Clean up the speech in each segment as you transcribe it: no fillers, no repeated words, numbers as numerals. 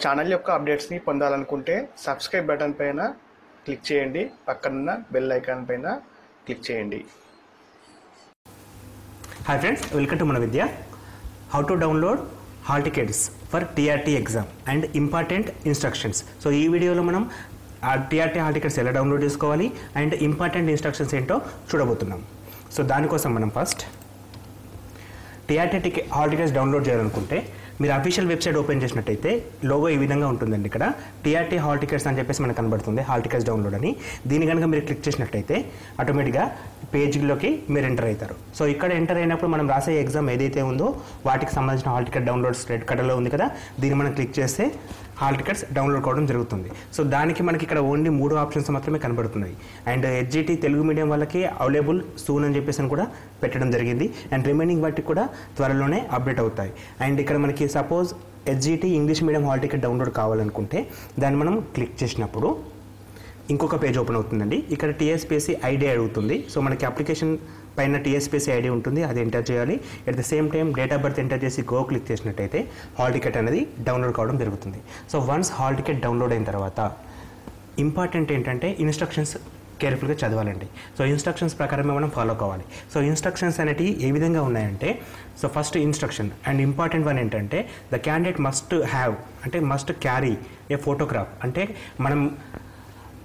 Channel యొక్క అప్డేట్స్ని పొందాలనుకుంటే subscribe button పైన క్లిక్ చేయండి, పక్కనున్న బెల్ ఐకాన్ పైన క్లిక్ చేయండి. Hi friends, welcome to Mana Vidya. How to download hall tickets for TRT exam and important instructions. So ఈ వీడియోలో మనం టీఆర్టీ హాల్ టికెట్స్ ఎలా డౌన్లోడ్ చేసుకోవాలి అండ్ ఇంపార్టెంట్ ఇన్స్ట్రక్షన్స్ ఏంటో చూడబోతున్నాం. సో దానికోసం మనం first TRT hall tickets download చేయాలనుకుంటే మీరు అఫీషియల్ వెబ్సైట్ ఓపెన్ చేసినట్టయితే లోగో ఈ విధంగా ఉంటుందండి. ఇక్కడ టీఆర్టీ హాల్ టికెట్స్ అని చెప్పేసి మనకు కనబడుతుంది, హాల్ టికెట్స్ డౌన్లోడ్ అని. దీని కనుక మీరు క్లిక్ చేసినట్టయితే ఆటోమేటిక్గా పేజీలోకి మీరు ఎంటర్ అవుతారు. సో ఇక్కడ ఎంటర్ అయినప్పుడు మనం రాసే ఎగ్జామ్ ఏదైతే ఉందో వాటికి సంబంధించిన హాల్ టికెట్ డౌన్లోడ్స్ రెడ్ కలర్లో ఉంది కదా, దీన్ని మనం క్లిక్ చేస్తే హాల్ టికెట్స్ డౌన్లోడ్ కావడం జరుగుతుంది. సో దానికి మనకి ఇక్కడ ఓన్లీ 3 ఆప్షన్స్ మాత్రమే కనబడుతున్నాయి. అండ్ హెచ్జిటి తెలుగు మీడియం వాళ్ళకి అవైలబుల్ సూన్ అని చెప్పేసి కూడా పెట్టడం జరిగింది. అండ్ రిమైనింగ్ వాటికి కూడా త్వరలోనే అప్డేట్ అవుతాయి. అండ్ ఇక్కడ మనకి suppose HGT English medium hall ticket download కావాలనుకుంటే దాన్ని మనం క్లిక్ చేసినప్పుడు ఇంకొక పేజ్ ఓపెన్ అవుతుందండి. ఇక్కడ టీఎస్పీఎస్సీ ఐడి అడుగుతుంది. సో మనకి అప్లికేషన్ పైన టీఎస్పీఎస్సీ ఐడి ఉంటుంది, అది ఎంటర్ చేయాలి. At the same time date of birth enter చేసి గో క్లిక్ చేసినట్టయితే హాల్ టికెట్ అనేది డౌన్లోడ్ కావడం జరుగుతుంది. So once hall ticket download అయిన తర్వాత ఇంపార్టెంట్ ఏంటంటే ఇన్స్ట్రక్షన్స్ కేర్ఫుల్గా చదవాలండి. సో ఇన్స్ట్రక్షన్స్ ప్రకారమే మనం ఫాలో కావాలి. సో ఇన్స్ట్రక్షన్స్ అనేటివి ఏ విధంగా ఉన్నాయంటే, so first instruction and important one ఏంటంటే ద క్యాండిడేట్ మస్ట్ హ్యావ్ అంటే మస్ట్ క్యారీ ఏ ఫోటోగ్రాఫ్. అంటే మనం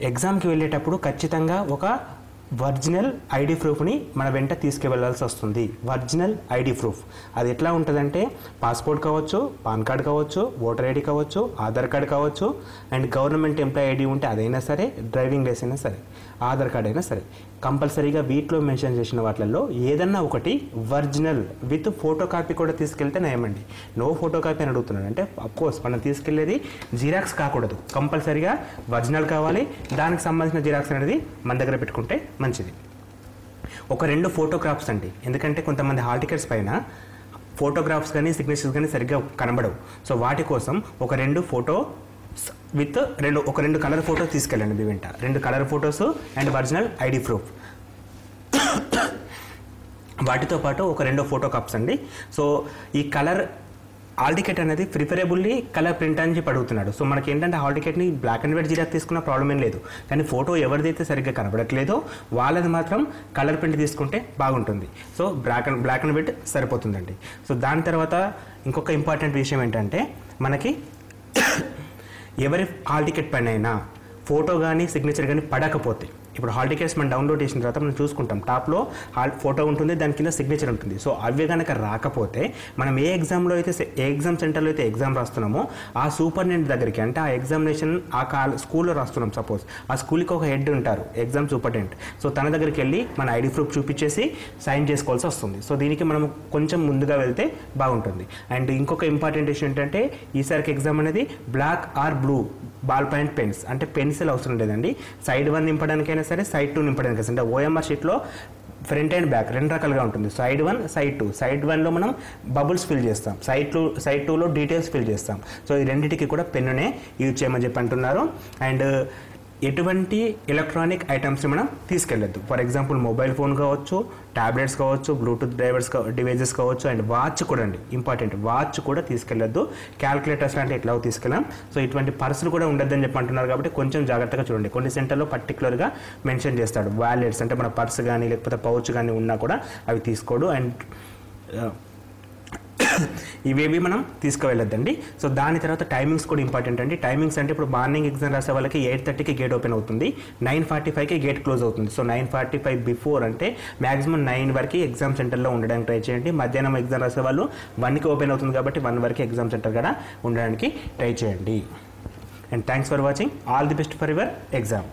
ఎగ్జామ్కి వెళ్ళేటప్పుడు ఖచ్చితంగా ఒక ఒరిజినల్ ఐడి ప్రూఫ్ని మన వెంట తీసుకువెళ్ళాల్సి వస్తుంది. ఒరిజినల్ ఐడి ప్రూఫ్ అది ఎట్లా ఉంటుందంటే పాస్పోర్ట్ కావచ్చు, పాన్ కార్డ్ కావచ్చు, ఓటర్ ఐడి కావచ్చు, ఆధార్ కార్డ్ కావచ్చు, అండ్ గవర్నమెంట్ ఎంప్లాయీ ఐడి ఉంటే అదైనా సరే, డ్రైవింగ్ లైసెన్స్ అయినా సరే, ఆధార్ కార్డ్ అయినా సరే, కంపల్సరీగా వీటిలో మెన్షన్ చేసిన వాటిల్లో ఏదన్నా ఒకటి ఒరిజినల్ విత్ ఫోటో కాపీ కూడా తీసుకెళ్తే నయమండి. నో ఫోటో కాపీ అని అడుగుతున్నాడు అంటే అఫ్కోర్స్ మనం తీసుకెళ్లేది జిరాక్స్ కాకూడదు, కంపల్సరీగా ఒరిజినల్ కావాలి. దానికి సంబంధించిన జిరాక్స్ అనేది మన దగ్గర పెట్టుకుంటే మంచిది. ఒక 2 ఫోటోగ్రాఫ్స్ అండి, ఎందుకంటే కొంతమంది హాల్ టికెట్స్ పైన ఫోటోగ్రాఫ్స్ కానీ సిగ్నేచర్స్ కానీ సరిగ్గా కనబడవు. సో వాటి కోసం ఒక 2 ఫోటో విత్ 2 కలర్ ఫోటోస్ తీసుకెళ్ళండి మీ వెంట. 2 colour photos and original ID proof. వాటితో పాటు ఒక 2 ఫోటో కాప్స్ అండి. సో ఈ కలర్ హాల్ టికెట్ అనేది ప్రిఫరబుల్లీ కలర్ ప్రింట్ అని చెప్పి అడుగుతున్నాడు. సో మనకి ఏంటంటే హాల్ టికెట్ని బ్లాక్ అండ్ వైట్ జిరాక్స్ తీసుకున్న ప్రాబ్లం ఏం లేదు, కానీ ఫోటో ఎవరిదైతే సరిగ్గా కనబడట్లేదో వాళ్ళది మాత్రం కలర్ ప్రింట్ తీసుకుంటే బాగుంటుంది. సో బ్లాక్ అండ్ వైట్ సరిపోతుందండి. సో దాని తర్వాత ఇంకొక ఇంపార్టెంట్ విషయం ఏంటంటే మనకి ఎవరి హాల్ టికెట్ పైన అయినా ఫోటో కానీ సిగ్నేచర్ కానీ పడకపోతే, ఇప్పుడు హాల్ టికెట్స్ మనం డౌన్లోడ్ చేసిన తర్వాత మనం చూసుకుంటాం, టాప్లో ఫోటో ఉంటుంది, దాని కింద సిగ్నేచర్ ఉంటుంది. సో అవి కనుక రాకపోతే మనం ఏ ఎగ్జామ్ సెంటర్లో అయితే ఎగ్జామ్ రాస్తున్నామో ఆ సూపరింటెండెంట్ దగ్గరికి, అంటే ఆ ఎగ్జామినేషన్ స్కూల్లో రాస్తున్నాం సపోజ్, ఆ స్కూల్కి ఒక హెడ్ ఉంటారు, ఎగ్జామ్ సూపరింటెండెంట్. సో తన దగ్గరికి వెళ్ళి మన ఐడి ప్రూఫ్ చూపించేసి సైన్ చేసుకోవాల్సి వస్తుంది. సో దీనికి మనం కొంచెం ముందుగా వెళ్తే బాగుంటుంది. అండ్ ఇంకొక ఇంపార్టెంట్ విషయం ఏంటంటే ఈసారికి ఎగ్జామ్ అనేది black or blue ball point pens, అంటే పెన్సిల్ అవసరం లేదండి. సైడ్ 1 నింపడానికైనా సరే, సైడ్ 2 నింపడానికి, అంటే ఓఎంఆర్ షీట్లో ఫ్రంట్ అండ్ బ్యాక్ 2 రకాలుగా ఉంటుంది. Side 1, side 2. సైడ్ 1లో మనం బబుల్స్ ఫిల్ చేస్తాం, సైడ్ 2లో డీటెయిల్స్ ఫిల్ చేస్తాం. సో ఈ రెండింటికి కూడా పెన్నునే యూజ్ చేయమని చెప్పి అంటున్నారు. అండ్ ఎటువంటి ఎలక్ట్రానిక్ ఐటమ్స్ని మనం తీసుకెళ్ళొద్దు. ఫర్ ఎగ్జాంపుల్ మొబైల్ ఫోన్ కావచ్చు, ట్యాబ్లెట్స్ కావచ్చు, బ్లూటూత్ డివైజెస్ కావచ్చు, అండ్ వాచ్ కూడా అండి ఇంపార్టెంట్, వాచ్ కూడా తీసుకెళ్ళొద్దు. క్యాల్కులేటర్స్ అంటే ఎట్లా తీసుకెళ్ళాం. సో ఇటువంటి పర్సులు కూడా ఉండొద్దని చెప్పి అంటున్నారు కాబట్టి కొంచెం జాగ్రత్తగా చూడండి. కొన్ని సెంటర్లో పర్టికులర్గా మెన్షన్ చేస్తాడు వాలెట్స్, అంటే మన పర్సు కానీ లేకపోతే పౌచ్ కానీ ఉన్నా కూడా అవి తీసుకోడు. అండ్ ఇవేవి మనం తీసుకువెళ్ళొద్దండి. సో దాని తర్వాత టైమింగ్స్ కూడా ఇంపార్టెంట్ అండి. టైమింగ్స్ అంటే ఇప్పుడు మార్నింగ్ ఎగ్జామ్ రాసే వాళ్ళకి 8:30కి గేట్ ఓపెన్ అవుతుంది, 9:45కి గేట్ క్లోజ్ అవుతుంది. సో 9:45 బిఫోర్ అంటే మ్యాక్సిమం 9 వరకు ఎగ్జామ్ సెంటర్లో ఉండడానికి ట్రై చేయండి. మధ్యాహ్నం ఎగ్జామ్ రాసే వాళ్ళు 1కి ఓపెన్ అవుతుంది కాబట్టి 1 వరకు ఎగ్జామ్ సెంటర్ కూడా ఉండడానికి ట్రై చేయండి. And thanks for watching. All the best for your exam.